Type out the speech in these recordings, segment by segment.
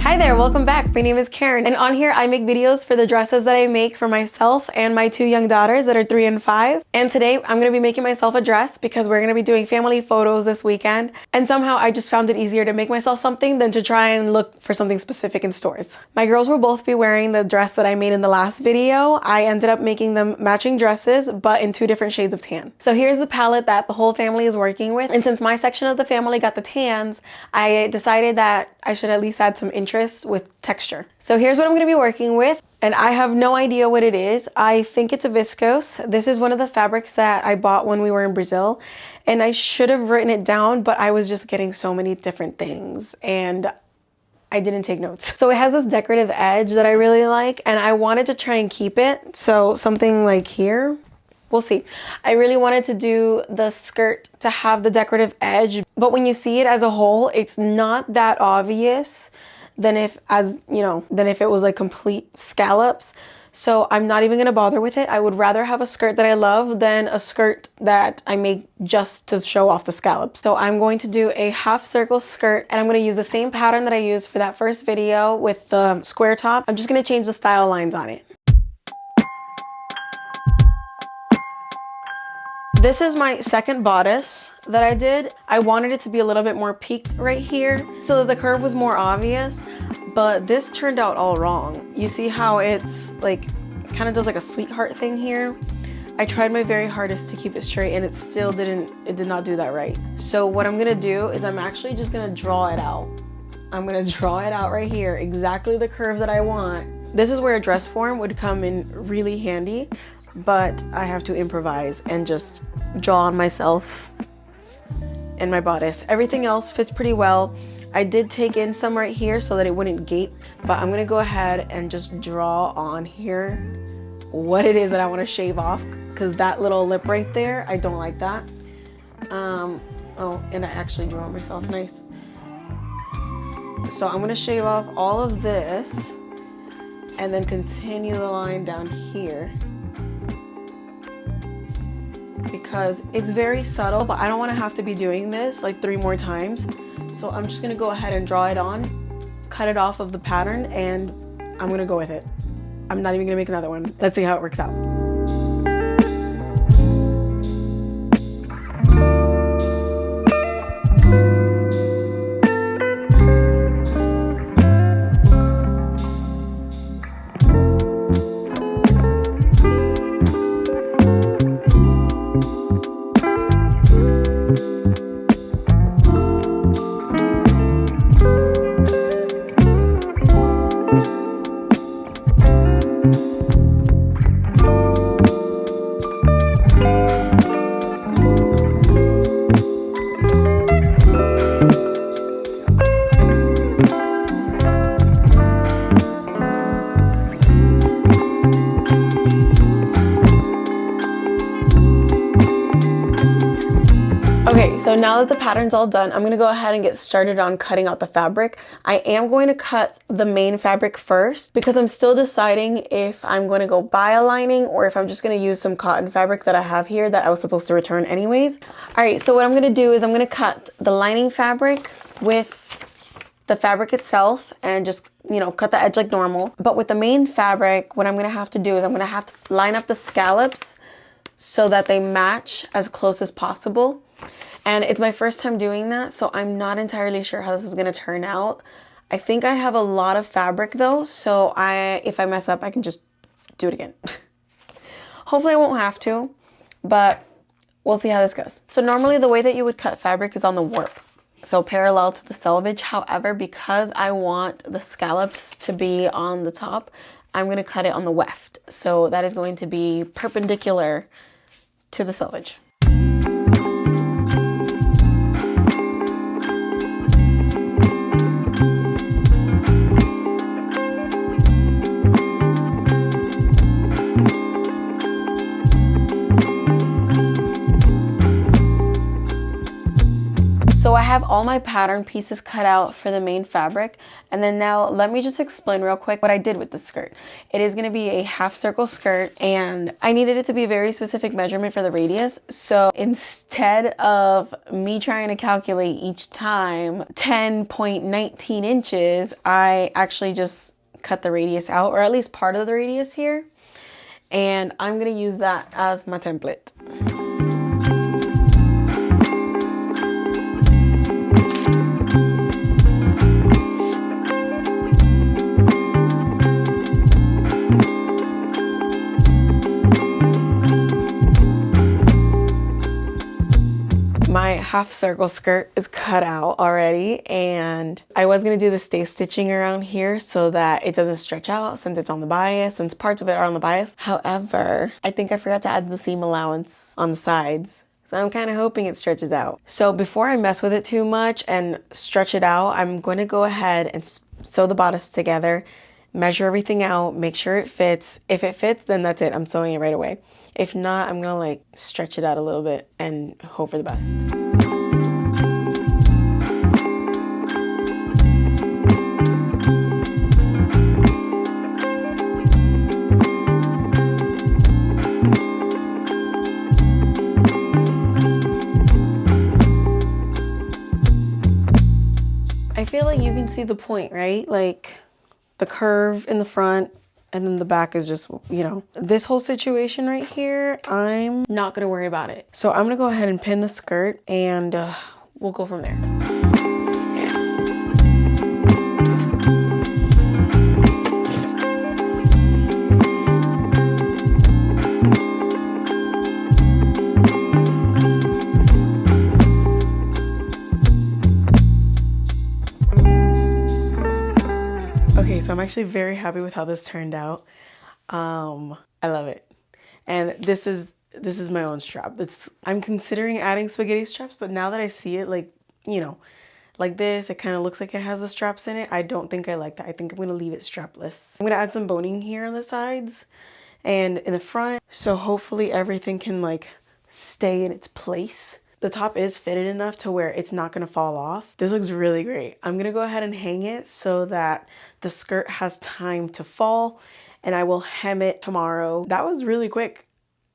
Hi there, welcome back. My name is Karen, and on here I make videos for the dresses that I make for myself and my two young daughters that are 3 and 5. And today I'm going to be making myself a dress because we're going to be doing family photos this weekend. And somehow I just found it easier to make myself something than to try and look for something specific in stores. My girls will both be wearing the dress that I made in the last video. I ended up making them matching dresses, but in 2 different shades of tan. So here's the palette that the whole family is working with. And since my section of the family got the tans, I decided that I should at least add some interest with texture. So here's what I'm going to be working with, and I have no idea what it is. I think it's a viscose. This is one of the fabrics that I bought when we were in Brazil, and I should have written it down, but I was just getting so many different things and I didn't take notes. So it has this decorative edge that I really like, and I wanted to try and keep it. So something like here. We'll see. I really wanted to do the skirt to have the decorative edge, but when you see it as a whole, it's not that obvious than if it was like complete scallops. So I'm not even gonna bother with it. I would rather have a skirt that I love than a skirt that I make just to show off the scallops. So I'm going to do a half circle skirt, and I'm gonna use the same pattern that I used for that first video with the square top. I'm just gonna change the style lines on it. This is my second bodice that I did. I wanted it to be a little bit more peaked right here so that the curve was more obvious, but this turned out all wrong. You see how it's like, kind of does like a sweetheart thing here? I tried my very hardest to keep it straight and it did not do that right. So what I'm gonna do is I'm actually just gonna draw it out. I'm gonna draw it out right here, exactly the curve that I want. This is where a dress form would come in really handy, but I have to improvise and just draw on myself and my bodice. Everything else fits pretty well. I did take in some right here so that it wouldn't gape, but I'm gonna go ahead and just draw on here what it is that I want to shave off, because that little lip right there, I don't like that. Oh, and I actually drew on myself, nice. So I'm gonna shave off all of this and then continue the line down here, because it's very subtle, but I don't want to have to be doing this like 3 more times. So I'm just gonna go ahead and draw it on, cut it off of the pattern, and I'm gonna go with it. I'm not even gonna make another one. Let's see how it works out. Okay, so now that the pattern's all done, I'm gonna go ahead and get started on cutting out the fabric. I am going to cut the main fabric first because I'm still deciding if I'm going to go buy a lining or if I'm just gonna use some cotton fabric that I have here that I was supposed to return anyways. All right, so what I'm gonna do is I'm gonna cut the lining fabric with the fabric itself and just, cut the edge like normal. But with the main fabric, what I'm gonna have to do is I'm gonna have to line up the scallops so that they match as close as possible. And it's my first time doing that, so I'm not entirely sure how this is gonna turn out. I think I have a lot of fabric though, so if I mess up, I can just do it again. Hopefully I won't have to, but we'll see how this goes. So normally the way that you would cut fabric is on the warp, so parallel to the selvage. However, because I want the scallops to be on the top, I'm gonna cut it on the weft. So that is going to be perpendicular to the selvage. So I have all my pattern pieces cut out for the main fabric. And then now let me just explain real quick what I did with the skirt. It is gonna be a half circle skirt, and I needed it to be a very specific measurement for the radius. So instead of me trying to calculate each time 10.19 inches, I actually just cut the radius out, or at least part of the radius here. And I'm gonna use that as my template. My half circle skirt is cut out already, and I was gonna do the stay stitching around here so that it doesn't stretch out since it's on the bias, since parts of it are on the bias. However, I think I forgot to add the seam allowance on the sides. So I'm kind of hoping it stretches out. So before I mess with it too much and stretch it out, I'm going to go ahead and sew the bodice together, measure everything out, make sure it fits. If it fits, then that's it. I'm sewing it right away. If not, I'm gonna like stretch it out a little bit and hope for the best. I feel like you can see the point, right? Like the curve in the front, and then the back is just, you know, this whole situation right here, I'm not gonna worry about it. So I'm gonna go ahead and pin the skirt, and we'll go from there. Okay, so I'm actually very happy with how this turned out. I love it. And this is my own strap. I'm considering adding spaghetti straps, but now that I see it, like, you know, like this, it kind of looks like it has the straps in it. I don't think I like that. I think I'm gonna leave it strapless. I'm gonna add some boning here on the sides and in the front, so hopefully everything can like stay in its place. The top is fitted enough to where it's not gonna fall off. This looks really great. I'm gonna go ahead and hang it so that the skirt has time to fall, and I will hem it tomorrow. That was really quick.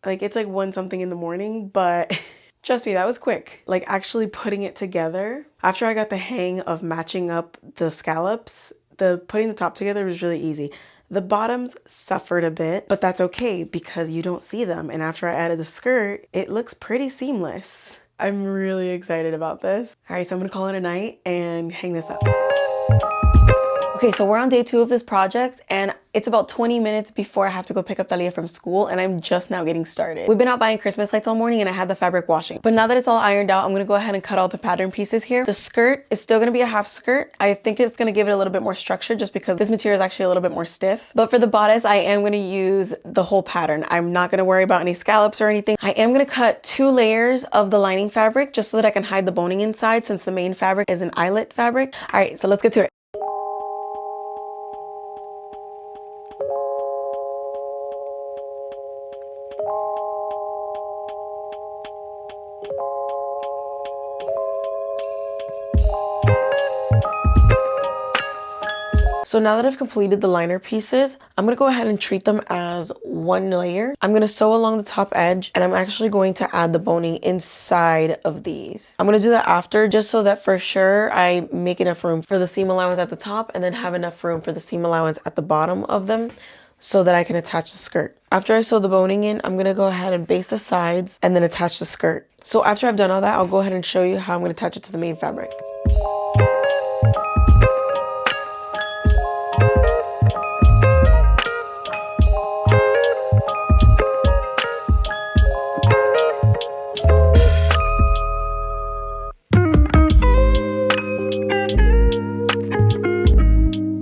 Like, it's like 1 something in the morning, but trust me, that was quick. Like, actually putting it together, after I got the hang of matching up the scallops, putting the top together was really easy. The bottoms suffered a bit, but that's okay because you don't see them. And after I added the skirt, it looks pretty seamless. I'm really excited about this. All right, so I'm gonna call it a night and hang this up. Okay, so we're on day 2 of this project, and it's about 20 minutes before I have to go pick up Talia from school, and I'm just now getting started. We've been out buying Christmas lights all morning, and I had the fabric washing. But now that it's all ironed out, I'm gonna go ahead and cut all the pattern pieces here. The skirt is still gonna be a half skirt. I think it's gonna give it a little bit more structure just because this material is actually a little bit more stiff. But for the bodice, I am gonna use the whole pattern. I'm not gonna worry about any scallops or anything. I am gonna cut 2 layers of the lining fabric just so that I can hide the boning inside, since the main fabric is an eyelet fabric. All right, so let's get to it. So now that I've completed the liner pieces, I'm gonna go ahead and treat them as 1 layer. I'm gonna sew along the top edge, and I'm actually going to add the boning inside of these. I'm gonna do that after, just so that for sure I make enough room for the seam allowance at the top and then have enough room for the seam allowance at the bottom of them so that I can attach the skirt. After I sew the boning in, I'm gonna go ahead and base the sides and then attach the skirt. So after I've done all that, I'll go ahead and show you how I'm gonna attach it to the main fabric.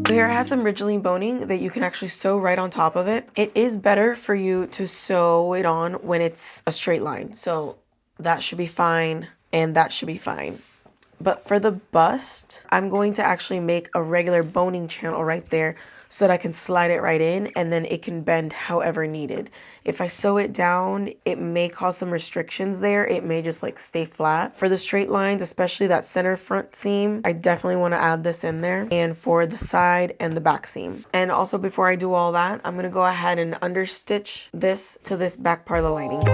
Here I have some ridgeline boning that you can actually sew right on top of it. It is better for you to sew it on when it's a straight line. So that should be fine, and that should be fine. But for the bust, I'm going to actually make a regular boning channel right there so that I can slide it right in and then it can bend however needed. If I sew it down, it may cause some restrictions there. It may just like stay flat. For the straight lines, especially that center front seam, I definitely want to add this in there. And for the side and the back seam. And also before I do all that, I'm going to go ahead and understitch this to this back part of the lining.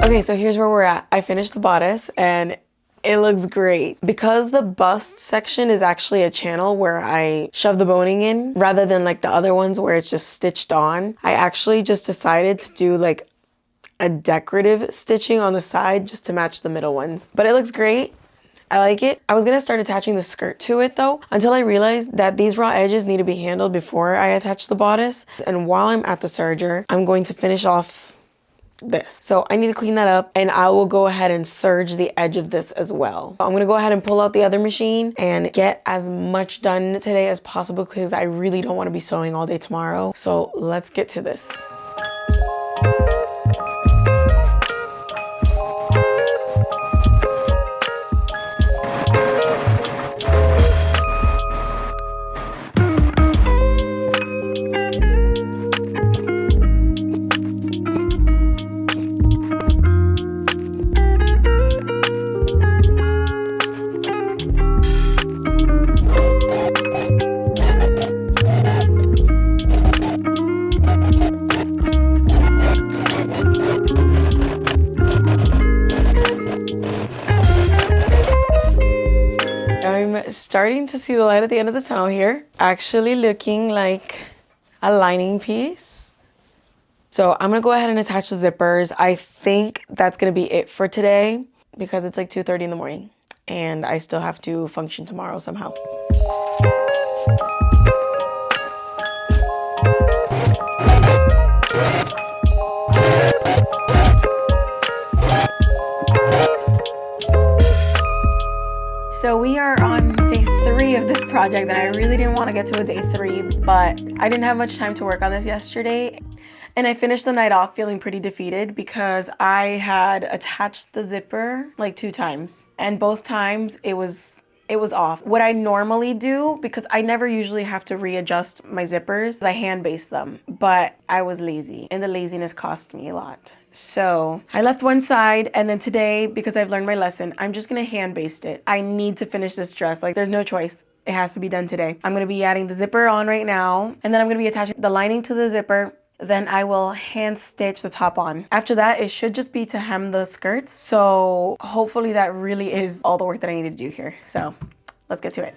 Okay, so here's where we're at. I finished the bodice and it looks great. Because the bust section is actually a channel where I shove the boning in rather than like the other ones where it's just stitched on, I actually just decided to do like a decorative stitching on the side just to match the middle ones. But it looks great. I like it. I was gonna start attaching the skirt to it though, until I realized that these raw edges need to be handled before I attach the bodice. And while I'm at the serger, I'm going to finish off this. So I need to clean that up and I will go ahead and serge the edge of this as well. I'm gonna go ahead and pull out the other machine and get as much done today as possible because I really don't want to be sewing all day tomorrow. So let's get to this. Starting to see the light at the end of the tunnel here. Actually looking like a lining piece. So I'm gonna go ahead and attach the zippers. I think that's gonna be it for today because it's like 2:30 in the morning and I still have to function tomorrow somehow. So we are on day 3 of this project and I really didn't want to get to a day 3, but I didn't have much time to work on this yesterday. And I finished the night off feeling pretty defeated because I had attached the zipper like 2 times and both times it was off. What I normally do, because I never usually have to readjust my zippers, I hand baste them, but I was lazy and the laziness cost me a lot. So I left one side and then today, because I've learned my lesson, I'm just gonna hand baste it. I need to finish this dress. Like there's no choice. It has to be done today. I'm gonna be adding the zipper on right now and then I'm gonna be attaching the lining to the zipper. Then I will hand stitch the top on. After that, it should just be to hem the skirts. So hopefully that really is all the work that I need to do here. So let's get to it.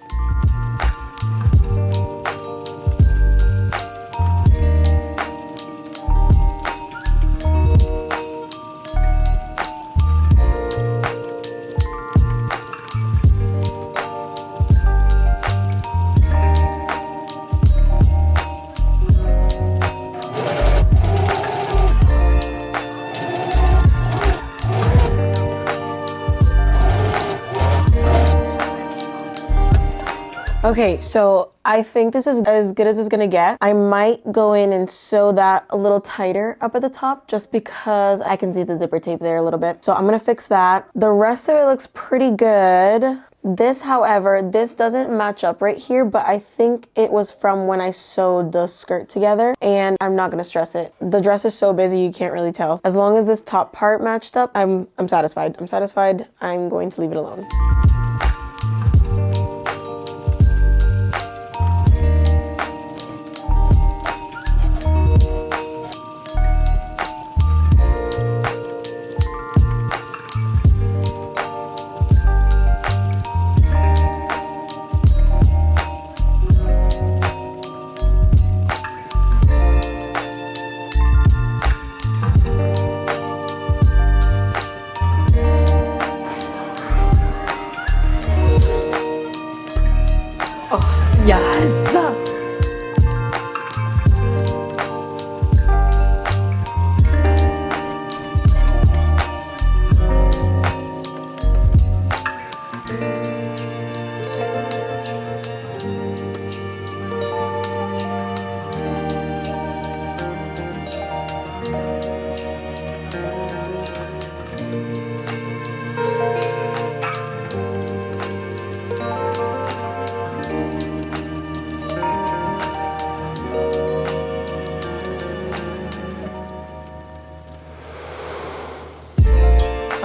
Okay, so I think this is as good as it's gonna get. I might go in and sew that a little tighter up at the top just because I can see the zipper tape there a little bit. So I'm gonna fix that. The rest of it looks pretty good. This, however, this doesn't match up right here, but I think it was from when I sewed the skirt together and I'm not gonna stress it. The dress is so busy you can't really tell. As long as this top part matched up, I'm satisfied. I'm going to leave it alone. Yes!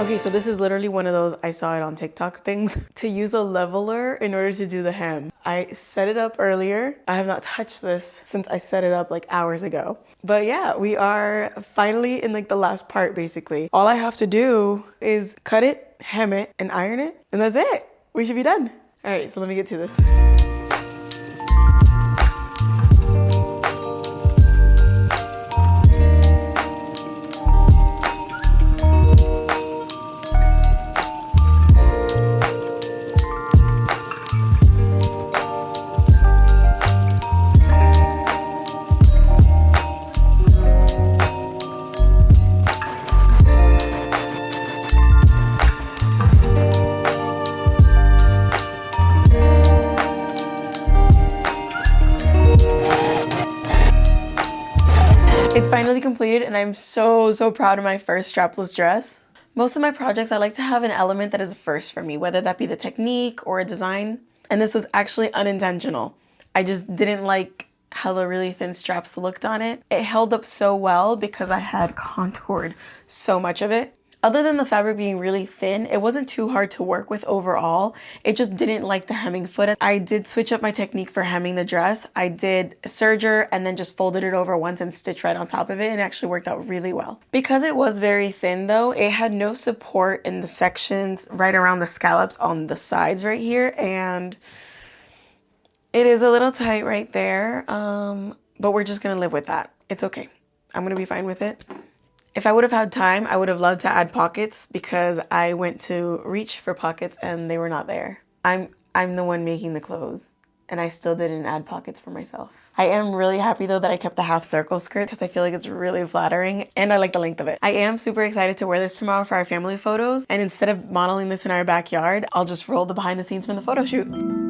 Okay, so this is literally one of those, I saw it on TikTok things, to use a leveler in order to do the hem. I set it up earlier. I have not touched this since I set it up like hours ago. But yeah, we are finally in like the last part basically. All I have to do is cut it, hem it, and iron it, and that's it. We should be done. All right, so let me get to this. It's finally completed and I'm so proud of my first strapless dress. Most of my projects, I like to have an element that is a first for me, whether that be the technique or a design. And this was actually unintentional. I just didn't like how the really thin straps looked on it. It held up so well because I had contoured so much of it. Other than the fabric being really thin, it wasn't too hard to work with overall. It just didn't like the hemming foot. I did switch up my technique for hemming the dress. I did a serger and then just folded it over once and stitched right on top of it, and it actually worked out really well. Because it was very thin though, it had no support in the sections right around the scallops on the sides right here, and it is a little tight right there, but we're just gonna live with that. It's okay. I'm gonna be fine with it. If I would have had time, I would have loved to add pockets because I went to reach for pockets and they were not there. I'm the one making the clothes and I still didn't add pockets for myself. I am really happy though that I kept the half circle skirt because I feel like it's really flattering and I like the length of it. I am super excited to wear this tomorrow for our family photos, and instead of modeling this in our backyard, I'll just roll the behind the scenes from the photo shoot.